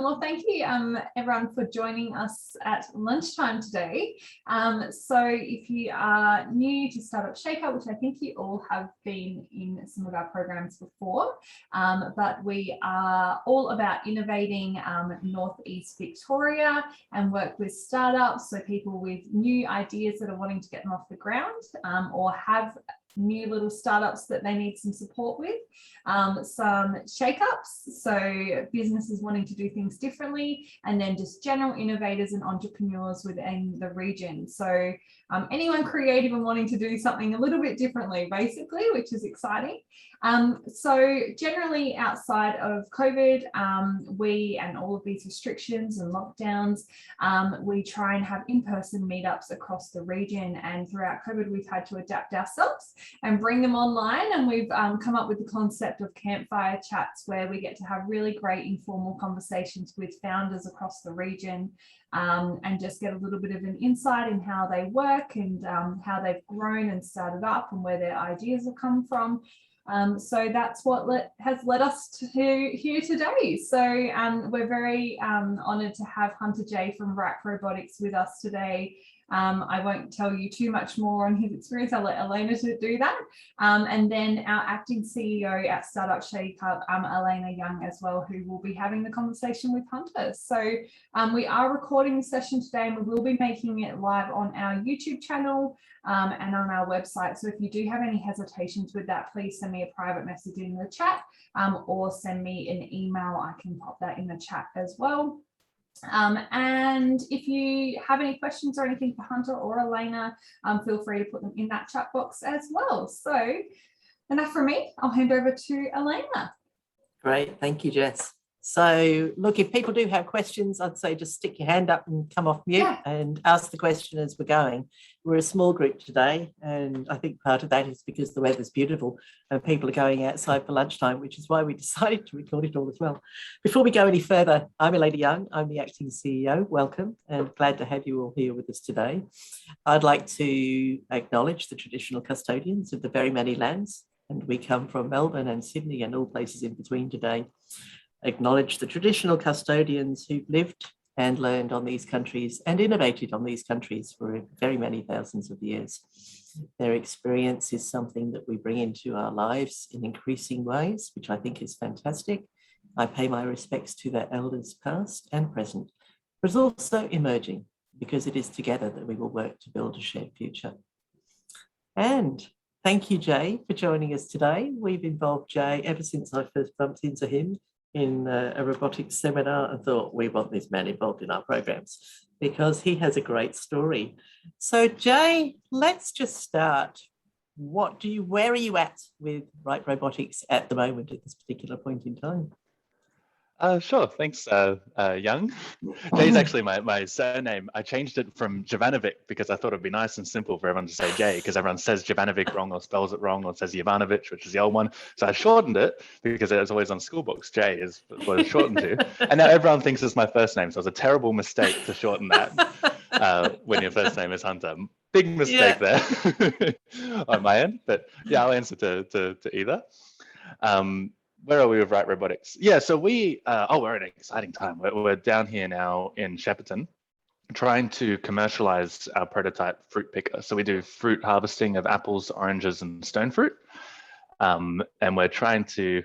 Well, thank you everyone for joining us at lunchtime today. So if you are new to Startup Shakeup, which I think you all have been in some of our programs before, but we are all about innovating Northeast Victoria and work with startups, so people with new ideas that are wanting to get them off the ground or have new little startups that they need some support with, some shake-ups, so businesses wanting to do things differently, and then just general innovators and entrepreneurs within the region. So anyone creative and wanting to do something a little bit differently, basically, which is exciting. So generally outside of COVID, we and all of these restrictions and lockdowns, we try and have in-person meetups across the region, and throughout COVID we've had to adapt ourselves and bring them online, and we've come up with the concept of Campfire Chats, where we get to have really great informal conversations with founders across the region and just get a little bit of an insight in how they work and how they've grown and started up and where their ideas have come from. So that's what has led us to here today. So we're very honoured to have Hunter J from Ripe Robotics with us today. I won't tell you too much more on his experience. I'll let Elena to do that. And then our acting CEO at Startup Shakeup, Elena Young as well, who will be having the conversation with Hunter. So we are recording the session today, and we will be making it live on our YouTube channel and on our website. So if you do have any hesitations with that, please send me a private message in the chat or send me an email. I can pop that in the chat as well. And if you have any questions or anything for Hunter or Elena, feel free to put them in that chat box as well. So enough from me, I'll hand over to Elena. Great, thank you, Jess. So look, if people do have questions, I'd say just stick your hand up and come off mute and ask the question as we're going. We're a small group today, and I think part of that is because the weather's beautiful and people are going outside for lunchtime, which is why we decided to record it all as well. Before we go any further, I'm Elena Young, I'm the acting CEO. Welcome, and glad to have you all here with us today. I'd like to acknowledge the traditional custodians of the very many lands, and we come from Melbourne and Sydney and all places in between today. Acknowledge the traditional custodians who've lived and learned on these countries and innovated on these countries for very many thousands of years. Their experience is something that we bring into our lives in increasing ways, which I think is fantastic. I pay my respects to their elders past and present, but also emerging, because it is together that we will work to build a shared future. And thank you, Jay, for joining us today. We've involved Jay ever since I first bumped into him in a robotics seminar and thought, we want this man involved in our programs because he has a great story. So Jay, let's just start. Where are you at with Ripe Robotics at the moment at this particular point in time? Sure, thanks, Young. Jay's actually my surname. I changed it from Jovanovic because I thought it'd be nice and simple for everyone to say Jay, because everyone says Jovanovic wrong or spells it wrong or says Jovanovic, which is the old one. So I shortened it because it was always on school books. Jay is what it's shortened to. And now everyone thinks it's my first name. So it was a terrible mistake to shorten that when your first name is Hunter. Big mistake there on my end. But yeah, I'll answer to either. Where are we with Ripe Robotics? Yeah, so we're at an exciting time. We're down here now in Shepparton trying to commercialize our prototype fruit picker. So we do fruit harvesting of apples, oranges, and stone fruit. And we're trying to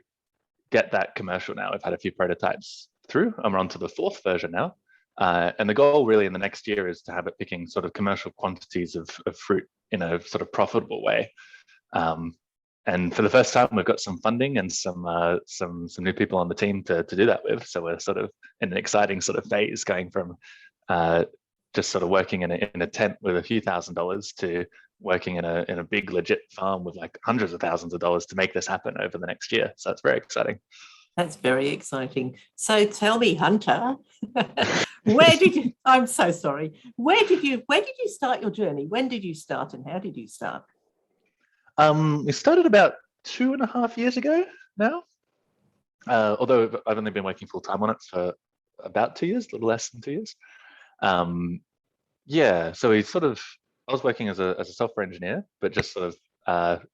get that commercial now. We've had a few prototypes through, and we're on to the 4th version now. And the goal really in the next year is to have it picking sort of commercial quantities of fruit in a sort of profitable way. And for the first time, we've got some funding and some new people on the team to do that with. So we're sort of in an exciting sort of phase, going from just sort of working in a tent with a few $1,000s to working in a big legit farm with like hundreds of thousands of dollars to make this happen over the next year. So it's very exciting. That's very exciting. So tell me, Hunter, I'm so sorry. Where did you start your journey? When did you start and how did you start? We started about 2.5 years ago now, although I've only been working full time on it for about 2 years, a little less than 2 years. Yeah, so I was working as a software engineer, but just sort of,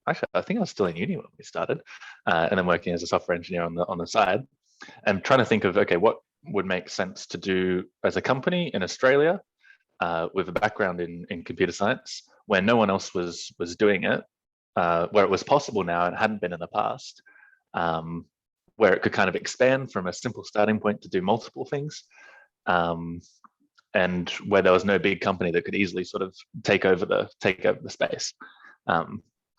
actually, I think I was still in uni when we started, and then working as a software engineer on the side, and trying to think of, okay, what would make sense to do as a company in Australia with a background in computer science, where no one else was doing it, where it was possible now and hadn't been in the past, where it could kind of expand from a simple starting point to do multiple things, and where there was no big company that could easily sort of take over the space.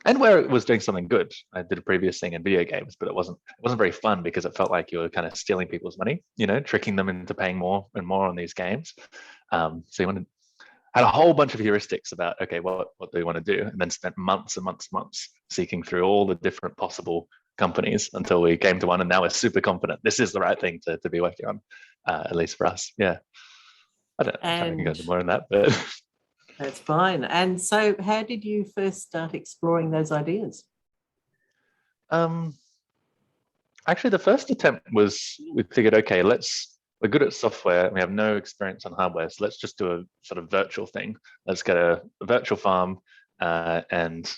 And where it was doing something good. I did a previous thing in video games, but it wasn't very fun because it felt like you were kind of stealing people's money, tricking them into paying more and more on these games. So you had a whole bunch of heuristics about, okay, what do you want to do? And then spent months and months and months seeking through all the different possible companies until we came to one, and now we're super confident this is the right thing to be working on, at least for us. Yeah. I don't know if I can go into more on that, but that's fine. And so how did you first start exploring those ideas? Actually, the first attempt was, we figured, okay, we're good at software, we have no experience on hardware, so let's just do a sort of virtual thing. Let's get a virtual farm, and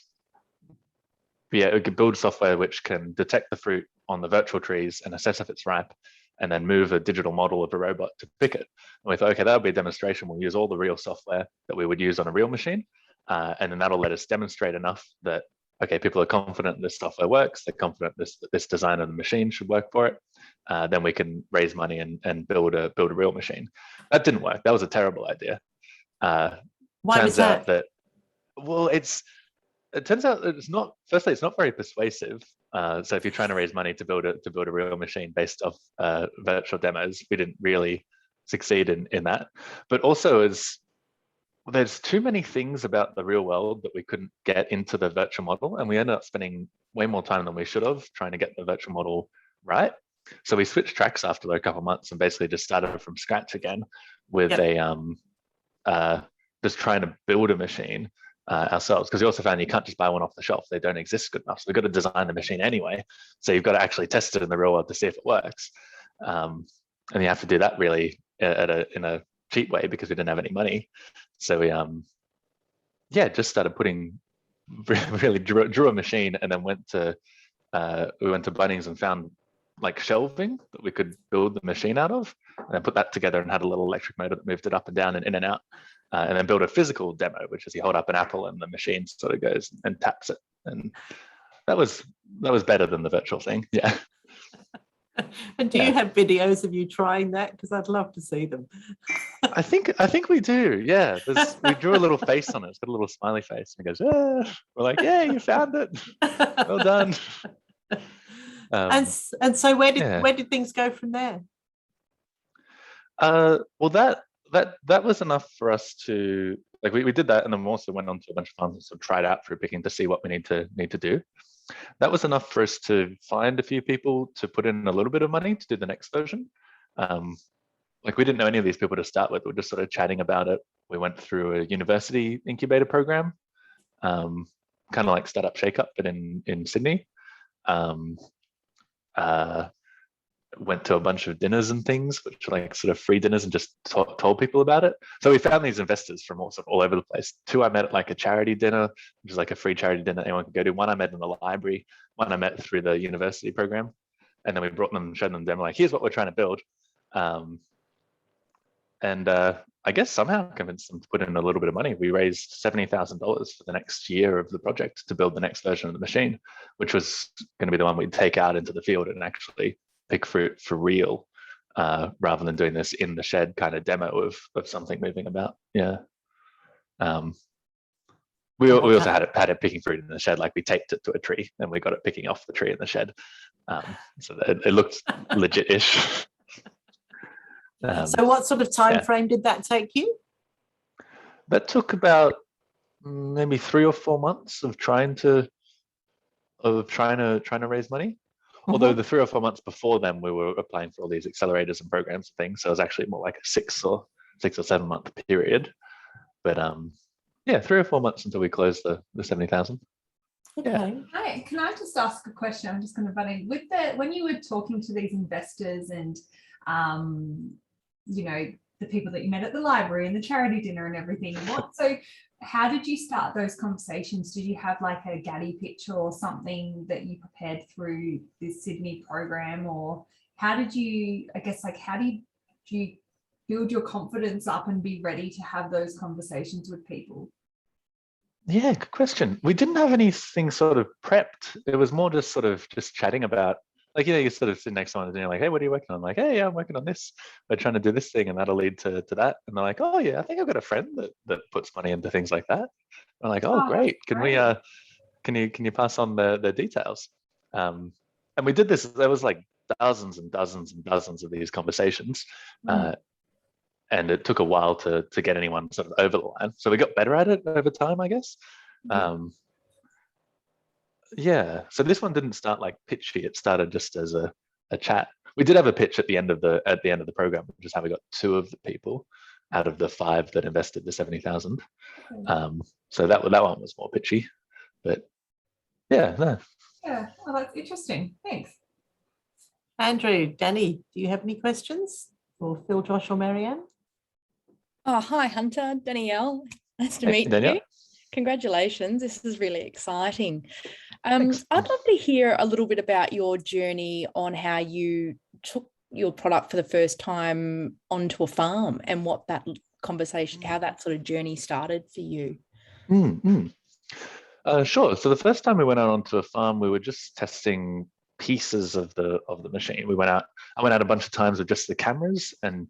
yeah, we could build software which can detect the fruit on the virtual trees and assess if it's ripe, and then move a digital model of a robot to pick it. And we thought, okay, that would be a demonstration. We'll use all the real software that we would use on a real machine. And then that'll let us demonstrate enough that, okay, people are confident this software works. They're confident this design of the machine should work for it. Then we can raise money and build a real machine. That didn't work. That was a terrible idea. Why was that? It turns out that it's not very persuasive. So if you're trying to raise money to build a real machine based off virtual demos, we didn't really succeed in that. But also, there's too many things about the real world that we couldn't get into the virtual model, and we ended up spending way more time than we should have trying to get the virtual model right. So we switched tracks after a couple of months and basically just started from scratch again with just trying to build a machine ourselves, because we also found you can't just buy one off the shelf. They don't exist good enough. So we've got to design the machine anyway. So you've got to actually test it in the real world to see if it works. And you have to do that really in a cheap way because we didn't have any money. So we just started really drew a machine, and then we went to Bunnings and found like shelving that we could build the machine out of, and then put that together and had a little electric motor that moved it up and down and in and out. And then build a physical demo, which is you hold up an apple and the machine sort of goes and taps it. And that was better than the virtual thing. Yeah. And do you have videos of you trying that? Because I'd love to see them. I think we do. Yeah. We drew a little face on it. It's got a little smiley face. And it goes, ah. We're like, yeah, you found it. Well done. And so where did things go from there? Well, that was enough for us to, like, we did that, and then we also went on to a bunch of farms and sort of tried out fruit picking to see what we need to do. That was enough for us to find a few people to put in a little bit of money to do the next version. Like, we didn't know any of these people to start with. We were just sort of chatting about it. We went through a university incubator program, kind of like Startup Shakeup, but in Sydney. Went to a bunch of dinners and things, which were like sort of free dinners, and just told people about it. So we found these investors from all over the place. Two I met at like a charity dinner, which is like a free charity dinner anyone could go to. One I met in the library. One I met through the university program. And then we brought them, showed them demo, like, here's what we're trying to build. I guess somehow convinced them to put in a little bit of money. We raised $70,000 for the next year of the project to build the next version of the machine, which was going to be the one we'd take out into the field and actually pick fruit for real, rather than doing this in the shed kind of demo of something moving about. Yeah. We also had it picking fruit in the shed, like we taped it to a tree and we got it picking off the tree in the shed. So it looked legit-ish. So what sort of time frame did that take you? That took about maybe 3 or 4 months of trying to raise money. Although the 3 or 4 months before then, we were applying for all these accelerators and programs and things. So it was actually more like a 6 or 7 month period. But 3 or 4 months until we closed the 70,000. Okay. Yeah. Hi, can I just ask a question? I'm just going to butt in. When you were talking to these investors and the people that you met at the library and the charity dinner and everything, how did you start those conversations? Did you have like a Gaddy pitch or something that you prepared through this Sydney program, or how did you, you build your confidence up and be ready to have those conversations with people? Yeah, good question. We didn't have anything sort of prepped. It was more just sort of just chatting about, like, you sort of sit next to someone and you're like, hey, what are you working on? I'm like, hey, yeah, I'm working on this. We're trying to do this thing and that'll lead to that. And they're like, oh yeah, I think I've got a friend that puts money into things like that. I'm like, oh, great. Can we can you pass on the details? And we did this. There was like dozens and dozens and dozens of these conversations. And it took a while to get anyone sort of over the line. So we got better at it over time, I guess. Yeah. So this one didn't start like pitchy. It started just as a chat. We did have a pitch at the end of the program, which is how we got 2 of the people out of the 5 that invested the 70,000. So that one was more pitchy, but yeah, no. Yeah, oh, that's interesting. Thanks. Andrew, Danny, do you have any questions for Phil, Josh, or Marianne? Oh, hi, Hunter, Danielle. Nice to meet you. Congratulations. This is really exciting. I'd love to hear a little bit about your journey on how you took your product for the first time onto a farm and what that conversation, how that sort of journey started for you. Sure. So the first time we went out onto a farm, we were just testing pieces of the machine. I went out a bunch of times with just the cameras, and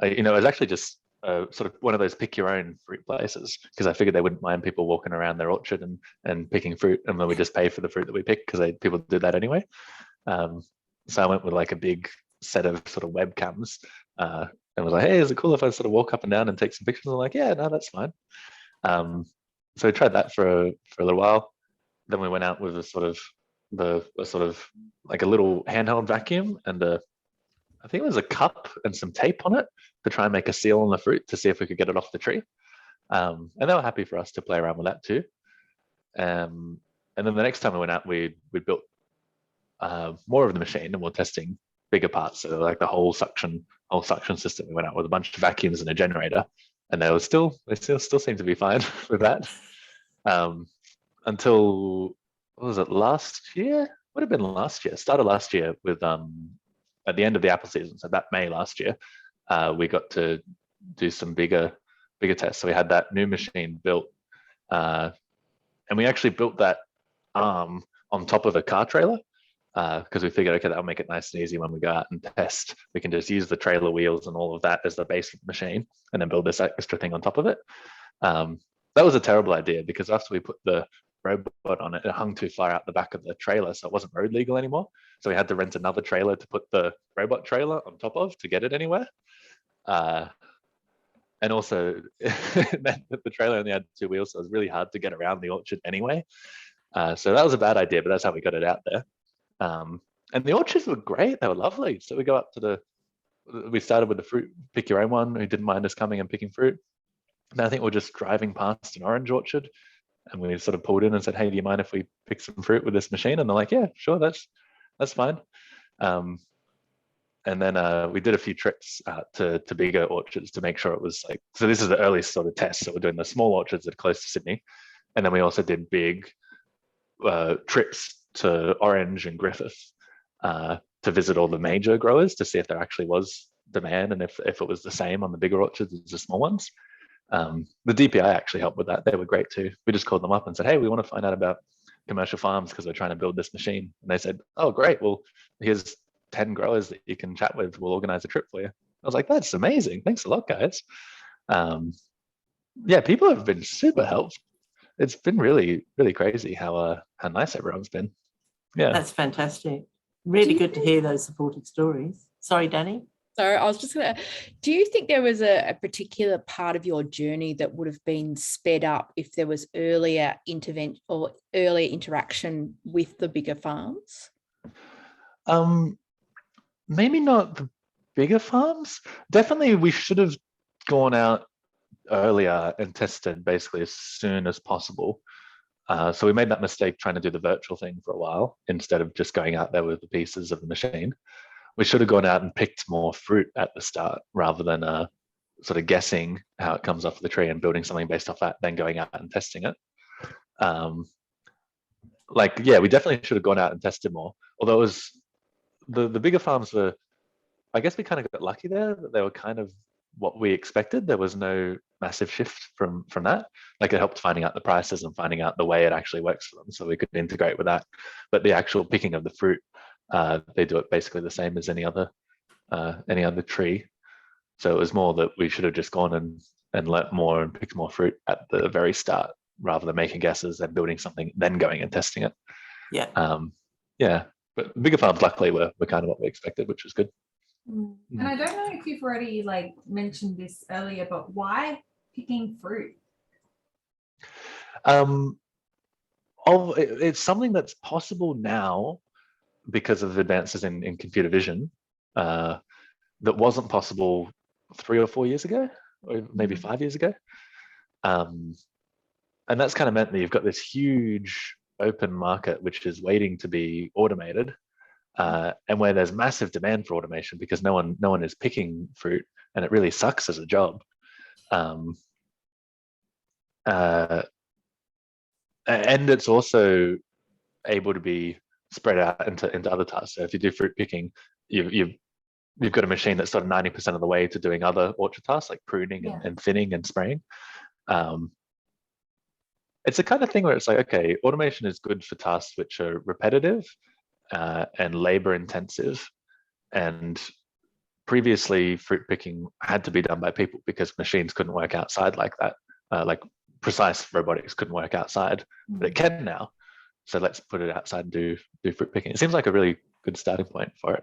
it was actually just sort of one of those pick your own fruit places, because I figured they wouldn't mind people walking around their orchard and picking fruit, and then we just pay for the fruit that we pick, because people do that anyway. So I went with like a big set of sort of webcams and was like, hey, is it cool if I sort of walk up and down and take some pictures? I'm like, yeah, no, that's fine. So we tried that for a little while. Then we went out with a sort of like a little handheld vacuum and I think it was a cup and some tape on it to try and make a seal on the fruit to see if we could get it off the tree. And they were happy for us to play around with that too. And then the next time we went out, we built more of the machine, and we're testing bigger parts. So like the whole suction system. We went out with a bunch of vacuums and a generator, and they still seem to be fine with that. Until, what was it, last year? Would have been last year. Started last year with at the end of the apple season, so that May last year, we got to do some bigger tests. So we had that new machine built, and we actually built that arm on top of a car trailer, because we figured, okay, that'll make it nice and easy when we go out and test. We can just use the trailer wheels and all of that as the base of the machine, and then build this extra thing on top of it. That was a terrible idea, because after we put the robot on it, it hung too far out the back of the trailer, so it wasn't road legal anymore. So we had to rent another trailer to put the robot trailer on top of to get it anywhere. And also, it meant that the trailer only had 2 wheels, so it was really hard to get around the orchard anyway. So that was a bad idea, but that's how we got it out there. And the orchards were great; they were lovely. So we go up to we started with the fruit, pick your own one, who didn't mind us coming and picking fruit. And I think we're just driving past an orange orchard, and we sort of pulled in and said, hey, do you mind if we pick some fruit with this machine? And they're like, yeah, sure, that's fine. And then we did a few trips out to bigger orchards to make sure it was like, so this is the early sort of test. So we're doing the small orchards that are close to Sydney. And then we also did big trips to Orange and Griffith to visit all the major growers to see if there actually was demand and if it was the same on the bigger orchards as the small ones. The DPI actually helped with that. They were great too. We just called them up and said, hey, we want to find out about commercial farms because we're trying to build this machine. And they said, oh, great. Well, here's 10 growers that you can chat with. We'll organize a trip for you. I was like, that's amazing. Thanks a lot, guys. Yeah, people have been super helpful. It's been really, really crazy how nice everyone's been. Yeah. That's fantastic. Really good to hear those supportive stories. Sorry, Danny. So I was just going to, do you think there was a particular part of your journey that would have been sped up if there was earlier intervention or earlier interaction with the bigger farms? Maybe not the bigger farms. Definitely we should have gone out earlier and tested basically as soon as possible. So we made that mistake trying to do the virtual thing for a while instead of just going out there with the pieces of the machine. We should have gone out and picked more fruit at the start rather than sort of guessing how it comes off the tree and building something based off that, then going out and testing it. Yeah, we definitely should have gone out and tested more. Although it was the bigger farms were I guess we kind of got lucky there that they were kind of what we expected. There was no massive shift from that. Like, it helped finding out the prices and finding out the way it actually works for them, so we could integrate with that. But the actual picking of the fruit, they do it basically the same as any other tree. So it was more that we should have just gone and learnt more and picked more fruit at the very start, rather than making guesses and building something, then going and testing it. Yeah. Yeah. But bigger farms, luckily, were kind of what we expected, which was good. And I don't know if you've already mentioned this earlier, but why picking fruit? It's something that's possible now because of advances in computer vision, that wasn't possible 3 or 4 years ago, or maybe 5 years ago. And that's kind of meant that you've got this huge open market which is waiting to be automated, and where there's massive demand for automation because no one is picking fruit, and it really sucks as a job. And it's also able to be spread out into other tasks. So if you do fruit picking, you've got a machine that's sort of 90% of the way to doing other orchard tasks like pruning and thinning and spraying. It's the kind of thing where it's like, okay, automation is good for tasks which are repetitive and labor intensive. And previously, fruit picking had to be done by people because machines couldn't work outside like that. Like precise robotics couldn't work outside, but it can now. So let's put it outside and do fruit picking. It seems like a really good starting point for it.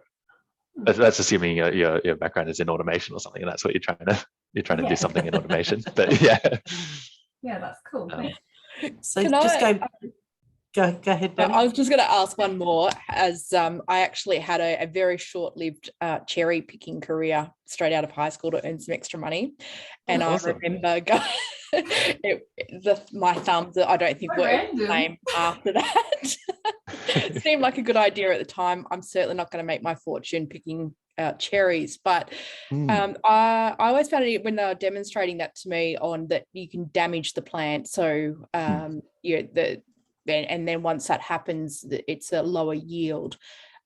That's assuming your background is in automation or something, and that's what you're trying to do something in automation. But yeah. Yeah, that's cool. So just go ahead, Danny. I was just going to ask one more, as I actually had a very short-lived cherry picking career straight out of high school to earn some extra money, and awesome. I remember going, my thumbs, I don't think were the same after that. It seemed like a good idea at the time. I'm certainly not going to make my fortune picking cherries, but I always found it when they were demonstrating that to me on that you can damage the plant. So and then once that happens, it's a lower yield.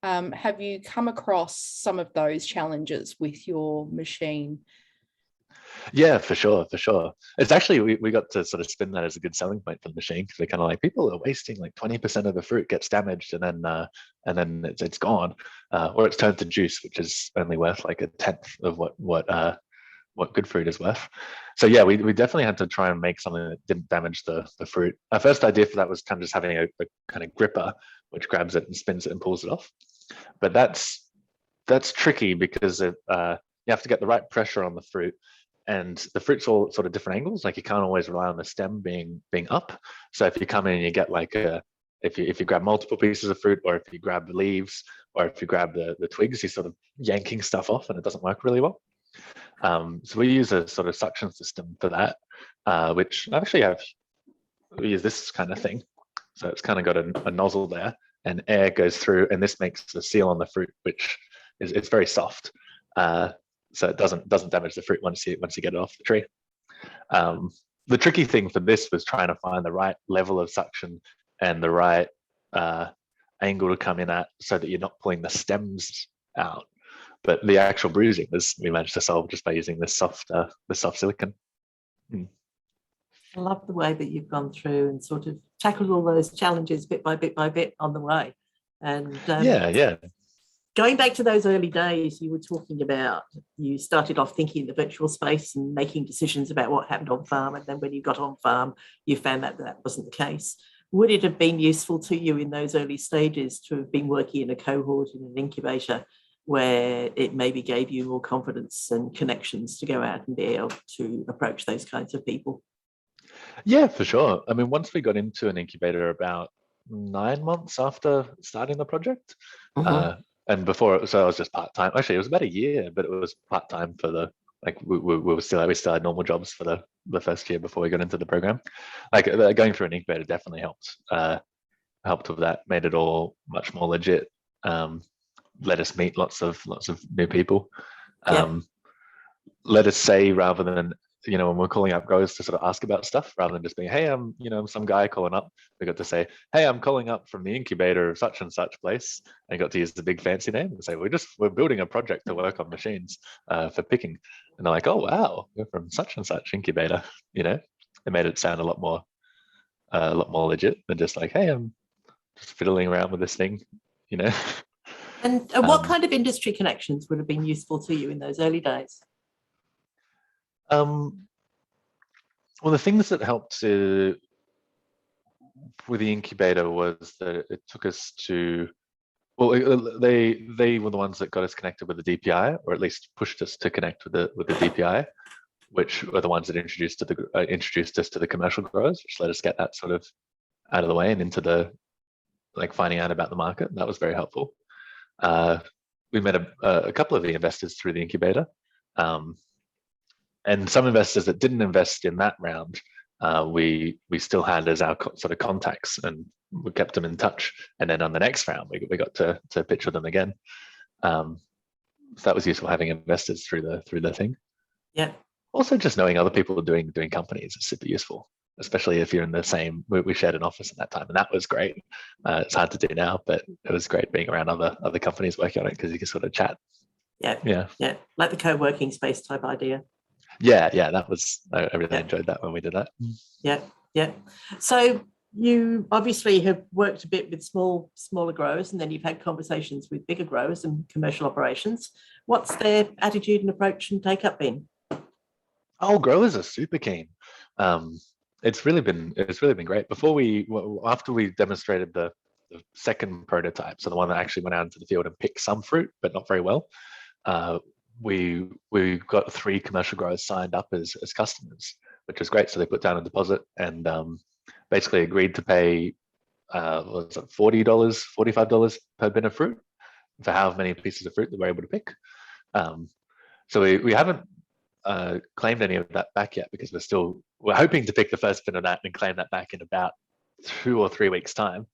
Have you come across some of those challenges with your machine? Yeah, for sure. It's actually, we got to sort of spin that as a good selling point for the machine, because we're kind of like, people are wasting like 20% of the fruit gets damaged and then it's gone, or it's turned to juice, which is only worth like 1/10 of what good fruit is worth. So yeah, we definitely had to try and make something that didn't damage the fruit. Our first idea for that was kind of just having a kind of gripper which grabs it and spins it and pulls it off. But that's tricky because you have to get the right pressure on the fruit, and the fruit's all sort of different angles. Like, you can't always rely on the stem being up. So if you come in and you get like if you grab multiple pieces of fruit, or if you grab the leaves, or if you grab the twigs, you're sort of yanking stuff off, and it doesn't work really well. So we use a sort of suction system for that, which actually we use this kind of thing. So it's kind of got a nozzle there, and air goes through, and this makes a seal on the fruit, which it's very soft. So it doesn't damage the fruit once you get it off the tree. The tricky thing for this was trying to find the right level of suction and the right angle to come in at, so that you're not pulling the stems out. But the actual bruising we managed to solve just by using this soft silicon. I love the way that you've gone through and sort of tackled all those challenges bit by bit on the way. And yeah. Going back to those early days, you were talking about, you started off thinking in the virtual space and making decisions about what happened on farm. And then when you got on farm, you found that wasn't the case. Would it have been useful to you in those early stages to have been working in a cohort in an incubator, where it maybe gave you more confidence and connections to go out and be able to approach those kinds of people? Yeah, for sure. I mean, once we got into an incubator about 9 months after starting the project, and before, so I was just part-time. Actually, it was about a year, but it was part-time for the, like, we still had normal jobs for the first year before we got into the program. Like, going through an incubator definitely helped with that, made it all much more legit. Let us meet lots of new people. Let us say, rather than when we're calling up growers to sort of ask about stuff rather than just being, hey, I'm some guy calling up. We got to say, hey, I'm calling up from the incubator of such and such place, and got to use the big fancy name and say, we're building a project to work on machines for picking. And they're like, oh wow, we're from such and such incubator. It made it sound a lot more legit than just like, hey, I'm just fiddling around with this thing. And what kind of industry connections would have been useful to you in those early days? Well, the things that helped with the incubator was that it took us to, well, they were the ones that got us connected with the DPI, or at least pushed us to connect with the DPI, which were the ones that introduced us to the commercial growers, which let us get that sort of out of the way and into the finding out about the market. That was very helpful. We met a couple of the investors through the incubator. And some investors that didn't invest in that round, we still had as our sort of contacts, and we kept them in touch. And then on the next round, we got to pitch with them again. So that was useful, having investors through the thing. Yeah. Also, just knowing other people doing companies is super useful, especially if you're in the same. We shared an office at that time, and that was great. It's hard to do now, but it was great being around other companies working on it because you can sort of chat. Yeah. Like the co-working space type idea. Yeah, that was, I really enjoyed that when we did that. Yeah. So you obviously have worked a bit with smaller growers, and then you've had conversations with bigger growers and commercial operations. What's their attitude and approach and take-up been? Oh, growers are super keen. It's really been great. After we demonstrated the second prototype, so the one that actually went out into the field and picked some fruit, but not very well, we got 3 commercial growers signed up as customers, which was great. So they put down a deposit and basically agreed to pay was it $40, $45 per bin of fruit for however many pieces of fruit that we're able to pick. So we haven't claimed any of that back yet, because we're hoping to pick the first bin of that and claim that back in about 2 or 3 weeks time.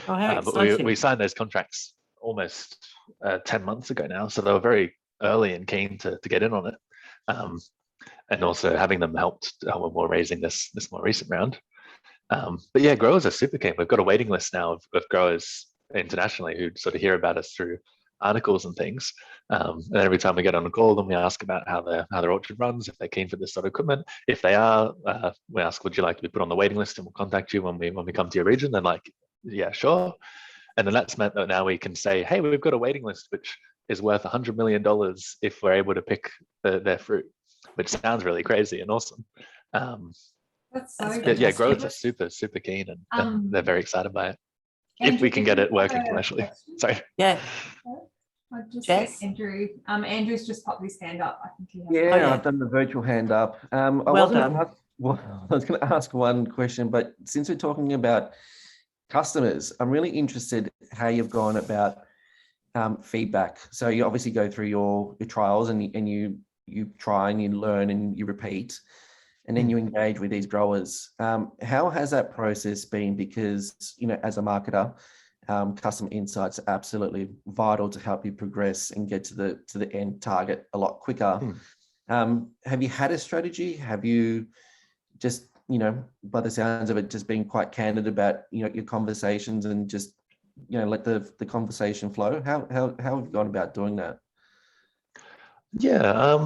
Oh, how but we signed those contracts almost 10 months ago now, so they were very early and keen to get in on it, and also having them helped when we're raising this more recent round. But yeah, growers are super keen. We've got a waiting list now of growers internationally who sort of hear about us through articles and things, and every time we get on a call, then we ask about how their orchard runs, if they're keen for this sort of equipment. If they are, we ask, would you like to be put on the waiting list, and we'll contact you when we come to your region. They're like, yeah, sure. And then that's meant that now we can say, hey, we've got a waiting list which is worth $100 million if we're able to pick their fruit, which sounds really crazy and awesome. That's so yeah, growers are super keen, and they're very excited by it. Andrew, if we can get it working commercially. Sorry. Yeah. I'll just get Andrew. Andrew's just popped his hand up. I think he has I've done the virtual hand up. I was going to ask one question, but since we're talking about customers, I'm really interested how you've gone about feedback. So you obviously go through your trials, and you try and you learn and you repeat, and then you engage with these growers. How has that process been? Because, as a marketer, customer insights are absolutely vital to help you progress and get to the end target a lot quicker. Have you had a strategy? Have you just, by the sounds of it, just being quite candid about, your conversations and just, let the conversation flow? How have you gone about doing that? Yeah,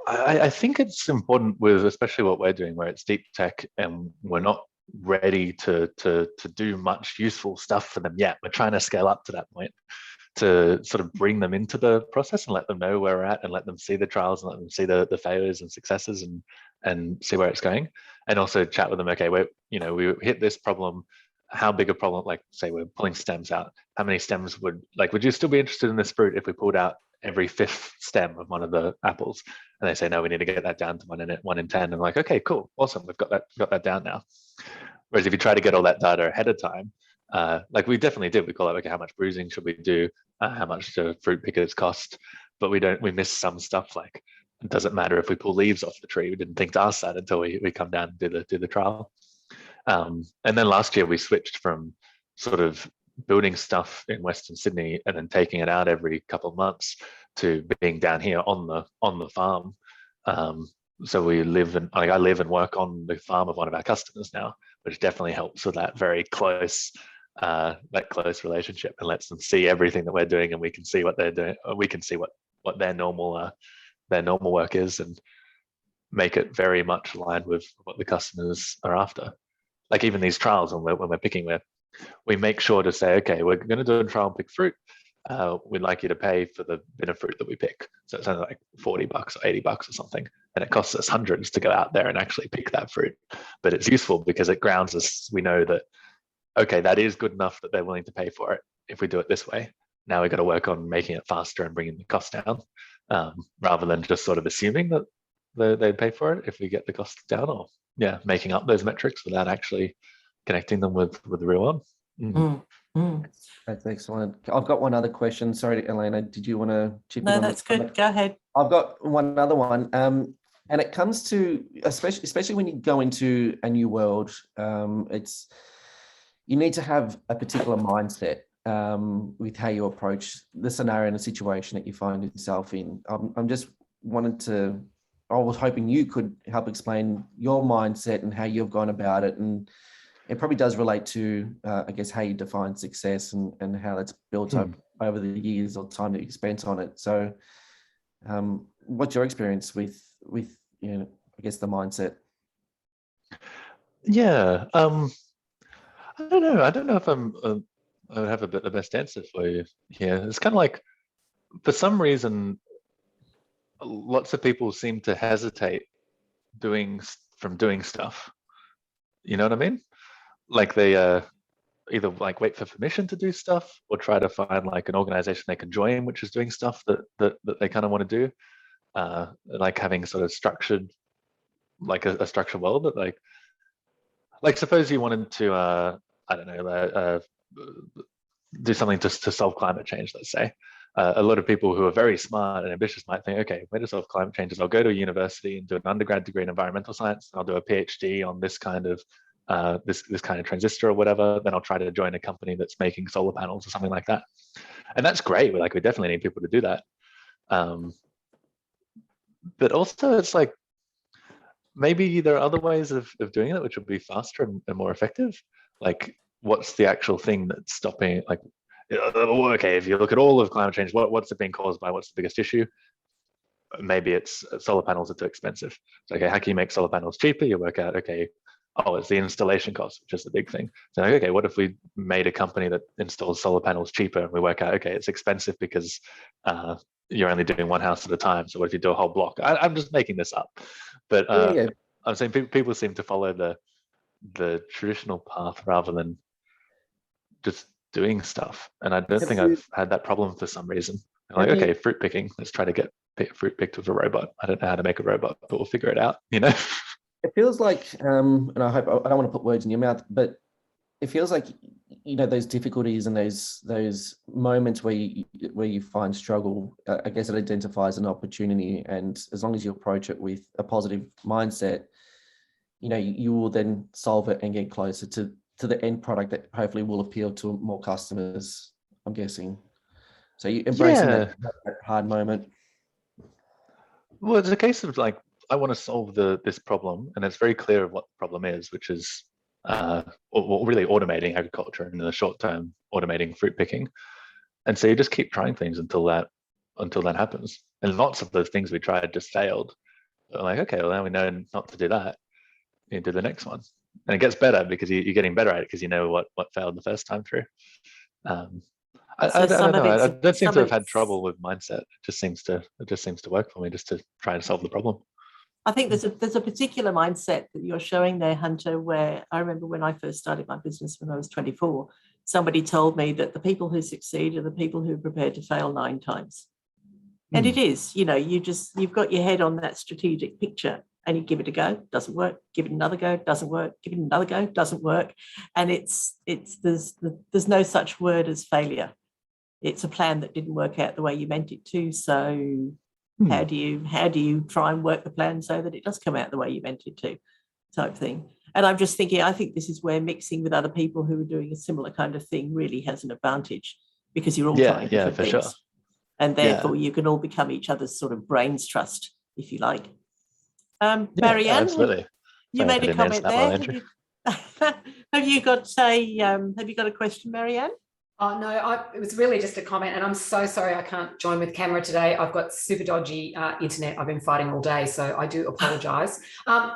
I think it's important with, especially what we're doing, where it's deep tech and we're not ready to do much useful stuff for them yet. We're trying to scale up to that point, to sort of bring them into the process and let them know where we're at, and let them see the trials and let them see the failures and successes, and see where it's going, and also chat with them. Okay, we hit this problem. How big a problem? Like, say we're pulling stems out. How many stems would you still be interested in this fruit if we pulled out every 5th stem of one of the apples? And they say, no, we need to get that down to 1 in 10. And I'm like, okay, cool, awesome, we've got that down now. Whereas if you try to get all that data ahead of time, like we definitely did, we call it, okay, how much bruising should we do? How much do fruit pickers cost? But we miss some stuff. Like, it doesn't matter if we pull leaves off the tree. We didn't think to ask that until we come down and do the trial. And then last year we switched from sort of building stuff in Western Sydney and then taking it out every couple of months to being down here on the farm, So we live and I live and work on the farm of one of our customers now, which definitely helps with that very close relationship, and lets them see everything that we're doing, and we can see what they're doing. We can see what their normal work is, and make it very much aligned with what the customers are after. Like even these trials, when we're picking, we make sure to say, okay, we're going to do a trial and pick fruit. We'd like you to pay for the bit of fruit that we pick. So it's only like $40 or $80 or something. And it costs us hundreds to go out there and actually pick that fruit. But it's useful because it grounds us. We know that, okay, that is good enough that they're willing to pay for it if we do it this way. Now we've got to work on making it faster and bringing the cost down, rather than just sort of assuming that they'd pay for it if we get the cost down, or making up those metrics without actually connecting them with the real one. That's excellent. I've got one other question. Sorry, Elena, did you want to chip in? No, that's good. Go ahead. I've got one other one. And it comes to, especially when you go into a new world, you need to have a particular mindset with how you approach the scenario and the situation that you find yourself in. I was hoping you could help explain your mindset and how you've gone about it. And it probably does relate to, I guess, how you define success and how that's built up over the years or time that you spent on it. So what's your experience with I guess, the mindset? Yeah. I don't know. I don't know if I would have the best answer for you here. It's kind of like, for some reason, lots of people seem to hesitate from doing stuff. You know what I mean? Like they either like wait for permission to do stuff, or try to find like an organization they can join which is doing stuff that they kind of want to do. Like having sort of structured, like a structured world that like suppose you wanted to I don't know, do something to solve climate change, let's say. A lot of people who are very smart and ambitious might think, okay, way to solve climate change is I'll go to a university and do an undergrad degree in environmental science, and I'll do a PhD on this kind of this kind of transistor or whatever. Then I'll try to join a company that's making solar panels or something like that. And that's great. We definitely need people to do that. But also it's like, maybe there are other ways of doing it which would be faster and more effective. Like, what's the actual thing that's stopping, like, okay, if you look at all of climate change, what's it being caused by? What's the biggest issue? Maybe it's solar panels are too expensive. So, okay, how can you make solar panels cheaper? You work out, okay, it's the installation cost, which is the big thing. So, okay, what if we made a company that installs solar panels cheaper? And we work out, okay, it's expensive because you're only doing one house at a time. So what if you do a whole block? I'm just making this up, but I'm saying people seem to follow the traditional path rather than just doing stuff. And I don't think I've had that problem for some reason. I'm like, okay, fruit picking, let's try to get fruit picked with a robot. I don't know how to make a robot, but we'll figure it out, It feels like, and I hope I don't want to put words in your mouth, but it feels like, those difficulties and those moments where you find struggle, I guess it identifies an opportunity. And as long as you approach it with a positive mindset, you will then solve it and get closer to the end product that hopefully will appeal to more customers, I'm guessing. So you embracing that hard moment. Well, it's a case of like, I want to solve this problem, and it's very clear what the problem is, which is really automating agriculture, and in the short term, automating fruit picking. And so you just keep trying things until that happens. And lots of those things we tried just failed. So I'm like, okay, well now we know not to do that. You do the next one, and it gets better because you're getting better at it because you know what failed the first time through. I don't know. I don't seem to have had trouble with mindset. It just seems to work for me, just to try and solve the problem. I think there's a particular mindset that you're showing there, Hunter, where I remember when I first started my business when I was 24, somebody told me that the people who succeed are the people who are prepared to fail 9 times. And it is, you've got your head on that strategic picture and you give it a go, doesn't work, give it another go, doesn't work, give it another go, doesn't work. And there's no such word as failure. It's a plan that didn't work out the way you meant it to. So how do you try and work the plan so that it does come out the way you meant it to, type thing. And I'm just thinking, I think this is where mixing with other people who are doing a similar kind of thing really has an advantage, because you're all trying different things. Sure. And therefore you can all become each other's sort of brains trust, if you like. Marianne, absolutely. You made a comment there. Have you got a question, Marianne? Oh, no, it was really just a comment, and I'm so sorry I can't join with camera today. I've got super dodgy internet. I've been fighting all day, so I do apologise.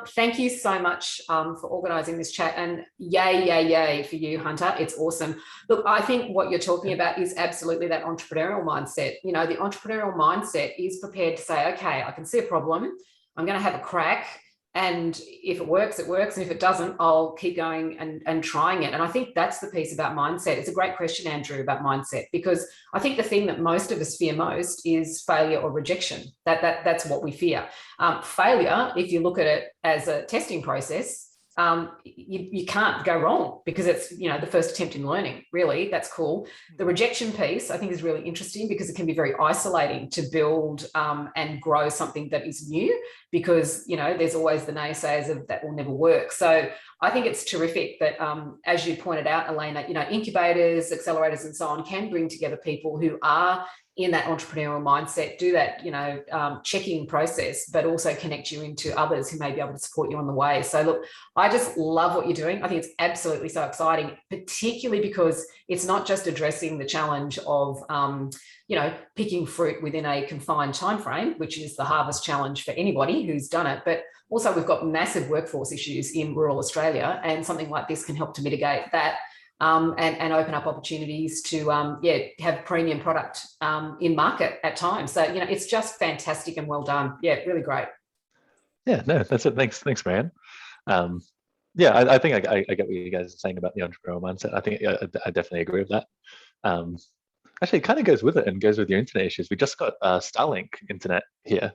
Thank you so much for organising this chat, and yay for you, Hunter. It's awesome. Look, I think what you're talking about is absolutely that entrepreneurial mindset. You know, the entrepreneurial mindset is prepared to say, okay, I can see a problem. I'm going to have a crack. And if it works, it works. And if it doesn't, I'll keep going and trying it. And I think that's the piece about mindset. It's a great question, Andrew, about mindset, because I think the thing that most of us fear most is failure or rejection. That's what we fear. Failure, if you look at it as a testing process, you can't go wrong because it's, you know, the first attempt in learning, really. That's cool. The rejection piece, I think, is really interesting because it can be very isolating to build and grow something that is new, because, you know, there's always the naysayers of that will never work. So I think it's terrific that, as you pointed out, Elena, you know, incubators, accelerators, and so on can bring together people who are in that entrepreneurial mindset, do that, you know, checking process, but also connect you into others who may be able to support you on the way. So look, I just love what you're doing. I think it's absolutely so exciting, particularly because it's not just addressing the challenge of, you know, picking fruit within a confined time frame, which is the harvest challenge for anybody who's done it, but also we've got massive workforce issues in rural Australia, and something like this can help to mitigate that. And open up opportunities to have premium product in market at times. So, you know, it's just fantastic and well done. Yeah, really great. Yeah, no, that's it. Thanks, Marianne. Yeah, I think I get what you guys are saying about the entrepreneurial mindset. I think I definitely agree with that. Actually, it kind of goes with it and goes with your internet issues. We just got Starlink internet here.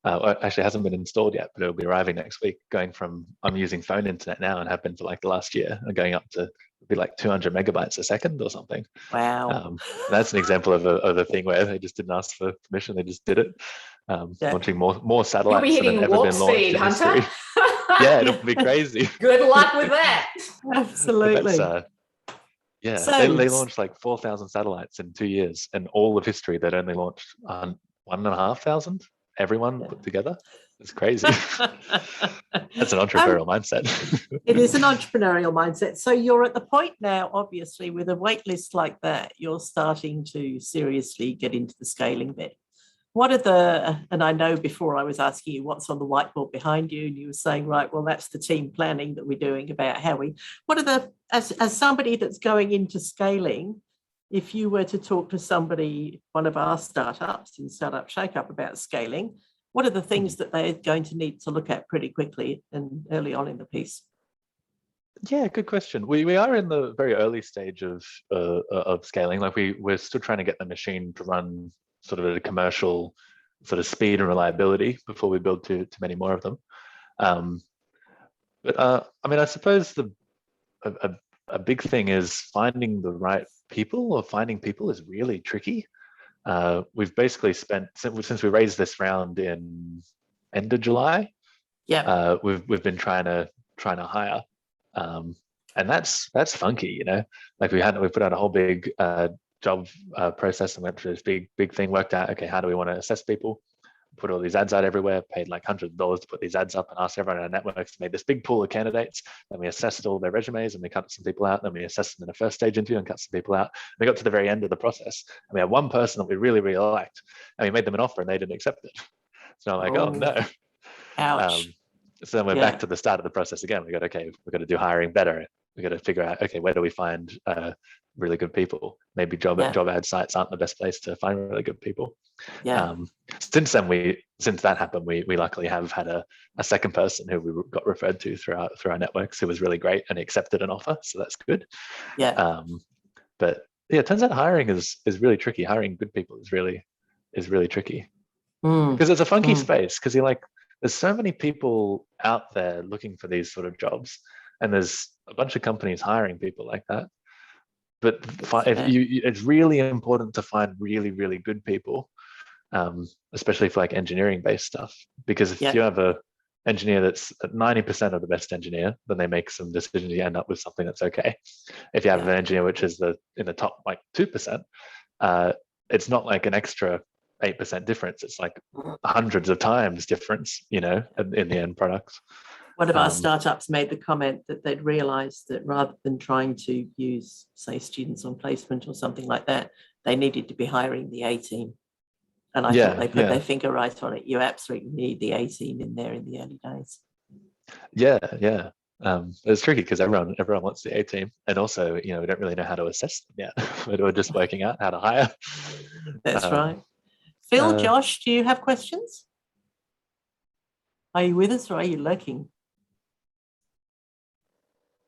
Actually, it hasn't been installed yet, but it'll be arriving next week. Going from, I'm using phone internet now and have been for like the last year, and going up to be like 200 megabytes a second or something. Wow. That's an example of a thing where they just didn't ask for permission; they just did it. Launching more satellites You'll be than hitting ever warp been launched speed, in Hunter. history. Yeah, it'll be crazy. Good luck with that. Absolutely. They launched like 4,000 satellites in 2 years, and all of history they'd only launched 1,500. Everyone put together. It's crazy. That's an entrepreneurial mindset. It is an entrepreneurial mindset. So you're at the point now, obviously, with a wait list like that, you're starting to seriously get into the scaling bit. What are and I know before I was asking you what's on the whiteboard behind you, and you were saying, right, well, that's the team planning that we're doing about as somebody that's going into scaling, if you were to talk to somebody, one of our startups in Startup Shakeup, about scaling, what are the things that they're going to need to look at pretty quickly and early on in the piece? Yeah, good question. We are in the very early stage of scaling. Like we're still trying to get the machine to run sort of at a commercial sort of speed and reliability before we build too many more of them. But I mean, I suppose a big thing is finding the right people, or finding people is really tricky. We've basically spent, since we raised this round in end of July, we've been trying to hire, and that's funky, you know. Like we put out a whole big job process and went through this big thing, worked out, okay, how do we want to assess people? Put all these ads out everywhere, paid like hundreds of dollars to put these ads up, and asked everyone in our networks, made this big pool of candidates. Then we assessed all their resumes and we cut some people out. Then we assessed them in a first stage interview and cut some people out. We got to the very end of the process and we had one person that we really, really liked, and we made them an offer and they didn't accept it. So I'm like, oh no. Ouch. So then we're back to the start of the process again. We've got to do hiring better. We've got to figure out, okay, where do we find really good people? Maybe job ad sites aren't the best place to find really good people. Since that happened, we luckily have had a second person who we got referred to through our networks, who was really great and accepted an offer, so that's good. But yeah, it turns out hiring is really tricky. Hiring good people is really tricky, because it's a funky space, because you're like, there's so many people out there looking for these sort of jobs, and there's a bunch of companies hiring people like that. But it's really important to find really, really good people, especially for like engineering-based stuff. Because if you have an engineer that's 90% of the best engineer, then they make some decisions, you end up with something that's okay. If you have an engineer which is in the top like 2%, it's not like an extra 8% difference. It's like hundreds of times difference, you know, in the end products. One of our startups made the comment that they'd realised that rather than trying to use, say, students on placement or something like that, they needed to be hiring the A team. And I think they put their finger right on it. You absolutely need the A team in there in the early days. Yeah. It's tricky because everyone wants the A team, and also, you know, we don't really know how to assess them yet. We're just working out how to hire. That's right. Phil, Josh, do you have questions? Are you with us or are you lurking?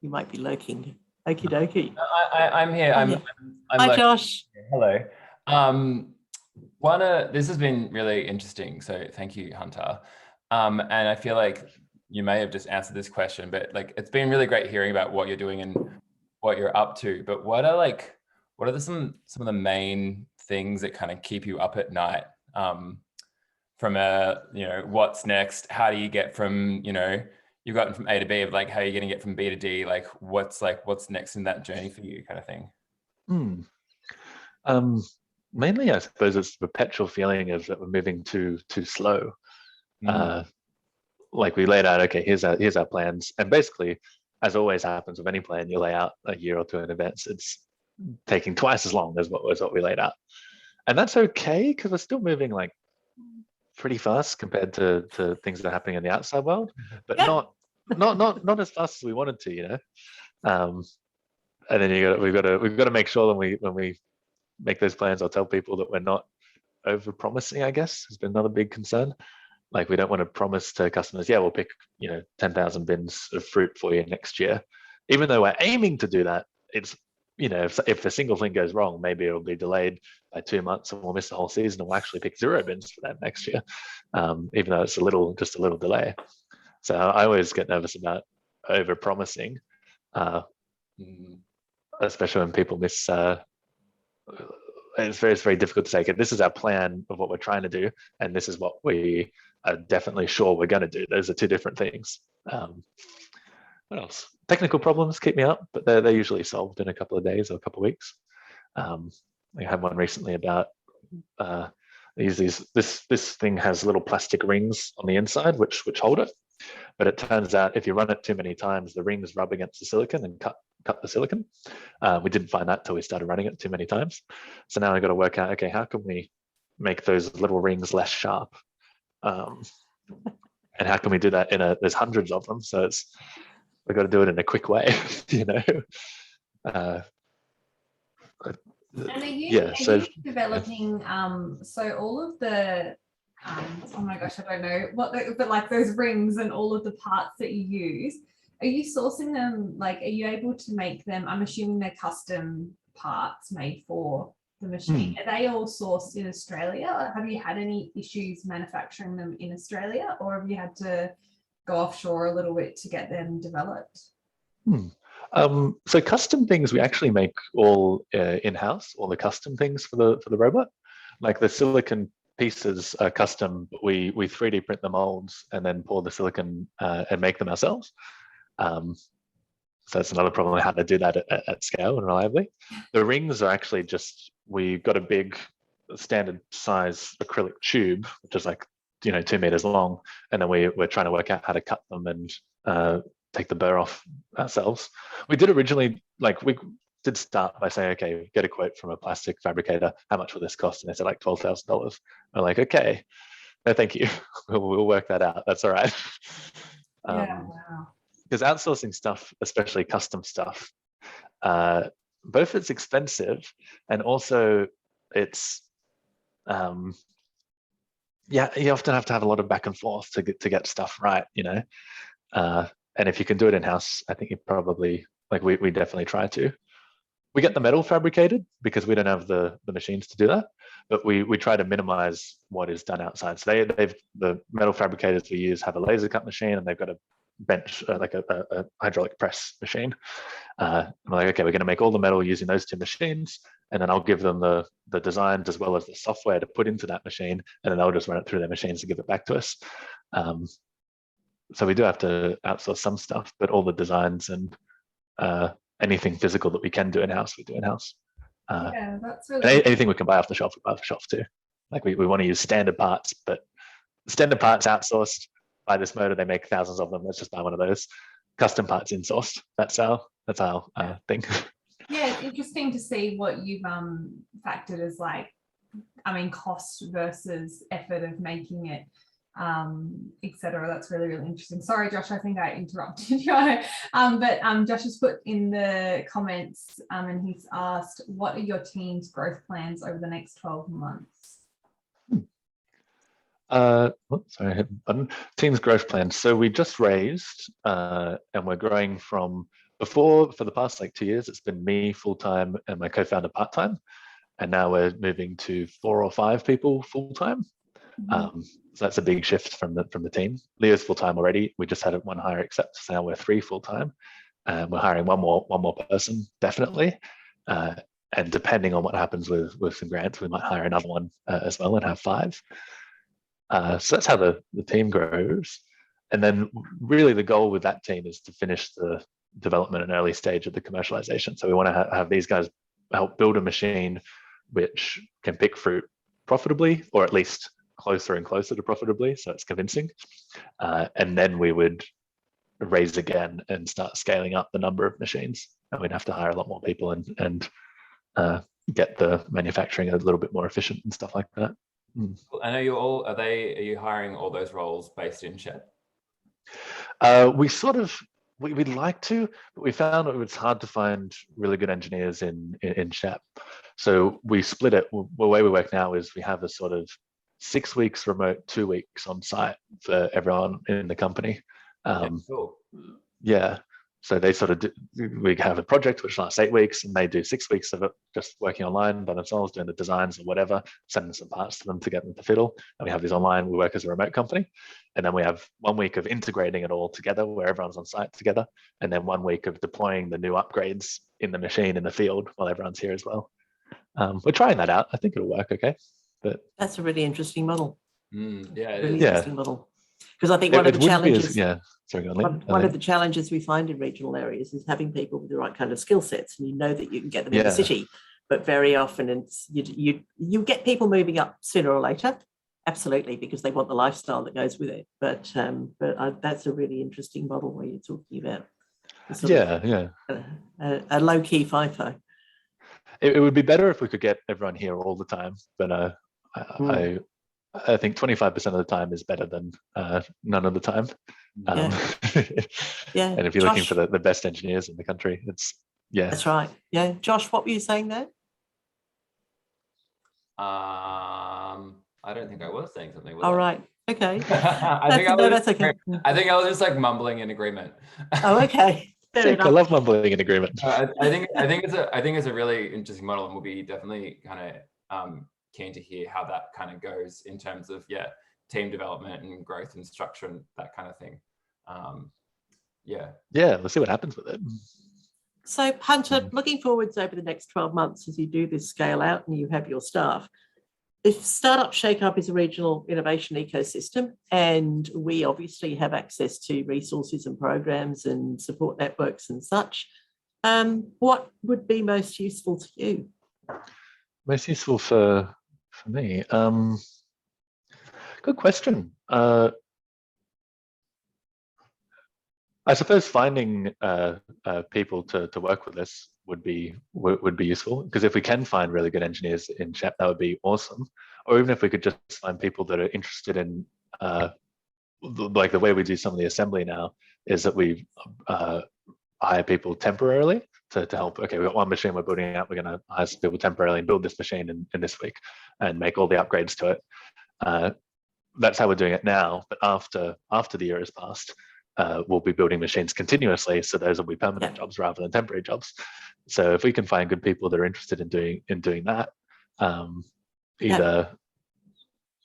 You might be lurking. Okie dokie. I'm here. I'm Hi, lurking. Josh. Hello. This has been really interesting. So thank you, Hunter. And I feel like you may have just answered this question, but like it's been really great hearing about what you're doing and what you're up to. But what are some of the main things that kind of keep you up at night? From what's next? How do you get from, you've gotten from A to B, of like, how are you going to get from B to D? Like what's next in that journey for you, kind of thing? Mainly, I suppose it's the perpetual feeling of that we're moving too slow. Like we laid out, okay, here's our plans, and basically, as always happens with any plan, you lay out a year or two in advance. It's taking twice as long as what we laid out, and that's okay because we're still moving like pretty fast compared to things that are happening in the outside world, but not as fast as we wanted to, you know. And then we've got to make sure when we make those plans, I'll tell people that we're not over promising, I guess, has been another big concern. Like we don't want to promise to customers, yeah, we'll pick 10,000 bins of fruit for you next year, even though we're aiming to do that. It's if a single thing goes wrong, maybe it'll be delayed by 2 months and we'll miss the whole season, and we'll actually pick 0 bins for that next year, even though it's just a little delay. So I always get nervous about over promising, especially when people miss. It's very difficult to say, okay, this is our plan of what we're trying to do, and this is what we are definitely sure we're going to do. Those are two different things. What else? Technical problems keep me up, but they're usually solved in a couple of days or a couple of weeks. We had one recently about this thing has little plastic rings on the inside which hold it, but it turns out if you run it too many times, the rings rub against the silicon and cut the silicon. We didn't find that till we started running it too many times. So now I've got to work out, okay, how can we make those little rings less sharp? And how can we do that there's hundreds of them, so we've got to do it in a quick way, you know. And are you developing so all of the oh my gosh, I don't know but like those rings and all of the parts that you use, are you sourcing them? Like, are you able to make them? I'm assuming they're custom parts made for the machine. Are they all sourced in Australia? Have you had any issues manufacturing them in Australia, or have you had to go offshore a little bit to get them developed? So custom things we actually make all in-house, all the custom things for the robot. Like the silicon pieces are custom, but we 3D print the molds and then pour the silicon and make them ourselves. So that's another problem, how to do that at scale and reliably. The rings are actually we've got a big standard size acrylic tube, which is like 2 meters long, and then we're trying to work out how to cut them and take the burr off ourselves. We did originally, we did start by saying, okay, get a quote from a plastic fabricator, how much will this cost? And they said like $12,000. We're like, okay, no thank you, we'll work that out, that's all right. Yeah, wow. Because outsourcing stuff, especially custom stuff, both it's expensive and also it's, you often have to have a lot of back and forth to get stuff right, and if you can do it in-house, I think you probably, we definitely try to. We get the metal fabricated because we don't have the machines to do that, but we try to minimize what is done outside. So the metal fabricators we use have a laser cut machine, and they've got a bench, like a hydraulic press machine. I'm like, okay, we're going to make all the metal using those 2 machines, and then I'll give them the designs as well as the software to put into that machine, and then they'll just run it through their machines to give it back to us. So we do have to outsource some stuff, but all the designs and anything physical that we can do in-house, we do in-house. Yeah, that's really anything we can buy off the shelf, we buy off the shelf too. like we want to use standard parts, but standard parts outsourced. Buy this motor, they make thousands of them. Let's just buy one of those. Custom parts insourced. That's our thing. Yeah, it's interesting to see what you've factored as like, I mean, cost versus effort of making it, etc. That's really, really interesting. Sorry, Josh, I think I interrupted you. But Josh has put in the comments and he's asked, what are your team's growth plans over the next 12 months? Sorry, I hit the button. Team's growth plan. So we just raised and we're growing from before, for the past like 2 years, it's been me full-time and my co-founder part-time. And now we're moving to 4 or 5 people full-time. So that's a big shift from the team. Leo's full-time already. We just had one hire accept, so now we're 3 full-time. And we're hiring one more person, definitely. And depending on what happens with some grants, we might hire another one as well and have 5. So that's how the team grows. And then really the goal with that team is to finish the development and early stage of the commercialization. So we want to have these guys help build a machine which can pick fruit profitably, or at least closer and closer to profitably, so it's convincing. And then we would raise again and start scaling up the number of machines. And we'd have to hire a lot more people and get the manufacturing a little bit more efficient and stuff like that. I know you all, are you hiring all those roles based in Shep? We'd like to, but we found it was hard to find really good engineers in Shep. So we split it. The way we work now is we have a sort of 6 weeks remote, 2 weeks on site for everyone in the company. Cool. Yeah. So they sort of we have a project which lasts 8 weeks, and they do 6 weeks of it just working online by themselves, doing the designs or whatever, sending some parts to them to get them to fiddle. And we have these online, we work as a remote company. And then we have 1 week of integrating it all together where everyone's on site together. And then 1 week of deploying the new upgrades in the machine in the field while everyone's here as well. We're trying that out. I think it'll work okay. But that's a really interesting model. Yeah, really interesting model. Because I think one of the challenges, one of the challenges we find in regional areas is having people with the right kind of skill sets, and you know that you can get them in the city, but very often it's you get people moving up sooner or later, absolutely, because they want the lifestyle that goes with it. But that's a really interesting model where you're talking about a low key FIFO. It would be better if we could get everyone here all the time, but I think 25% of the time is better than none of the time. And if you're looking for the best engineers in the country, that's right. Yeah, Josh, what were you saying there? I don't think I was saying something. All right. Okay. That's okay. I think I was just like mumbling in agreement. Oh, okay. I love mumbling in agreement. I think it's a really interesting model, and we'll be definitely kind of keen to hear how that kind of goes in terms of team development and growth and structure and that kind of thing. Let's see what happens with it. So Hunter, looking forwards over the next 12 months as you do this scale out and you have your staff, if Startup Shakeup is a regional innovation ecosystem, and we obviously have access to resources and programs and support networks and such, what would be most useful to you? Most useful for me? Good question. I suppose finding people to work with us would be useful, because if we can find really good engineers in Shep, that would be awesome. Or even if we could just find people that are interested in like the way we do some of the assembly now is that we hire people temporarily to help. Okay, we've got one machine we're building out, we're going to hire some people temporarily and build this machine in this week and make all the upgrades to it. That's how we're doing it now, but after the year has passed, we'll be building machines continuously, so those will be permanent jobs rather than temporary jobs. So if we can find good people that are interested in doing that,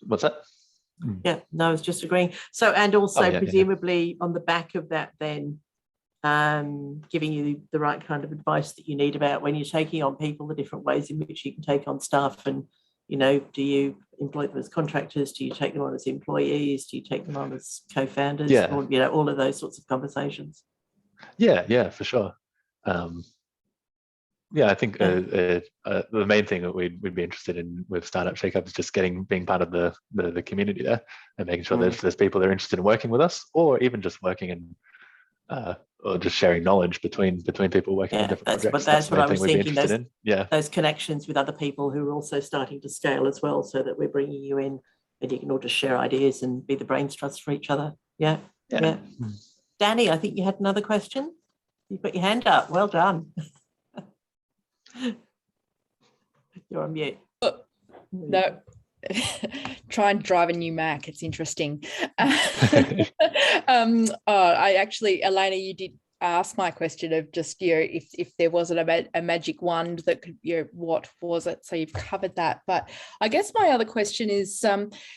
what's that? Yeah, no, I was just agreeing. So, and also presumably on the back of that, then giving you the right kind of advice that you need about when you're taking on people, the different ways in which you can take on staff, and do you employ them as contractors? Do you take them on as employees? Do you take them on as co-founders? Or, all of those sorts of conversations. Yeah, for sure. Yeah, I think the main thing that we'd be interested in with Startup Shakeup is just being part of the community there, and making sure there's people that are interested in working with us, or even just working in or just sharing knowledge between people working on different projects. That's what I was thinking. Those connections with other people who are also starting to scale as well, so that we're bringing you in and you can all just share ideas and be the brains trust for each other. Yeah. Danny, I think you had another question. You've got your hand up. Well done. You're on mute. No. Try and drive a new Mac. It's interesting. I actually, Elena, you did ask my question of just, if there wasn't a magic wand that could, what was it? So you've covered that. But I guess my other question is,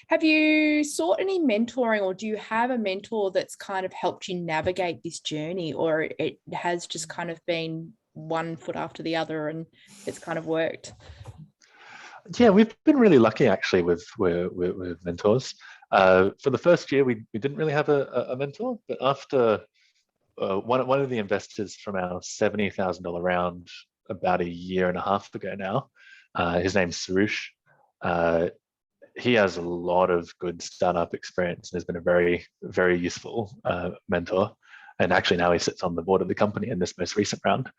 have you sought any mentoring, or do you have a mentor that's kind of helped you navigate this journey, or it has just kind of been one foot after the other and it's kind of worked? Yeah, we've been really lucky actually with mentors. For the first year, we didn't really have a mentor, but after one of the investors from our $70,000 round about 1.5 years ago now, his name's Sarush. He has a lot of good startup experience and has been a very, very useful mentor. And actually now he sits on the board of the company in this most recent round.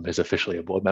Is officially a board member.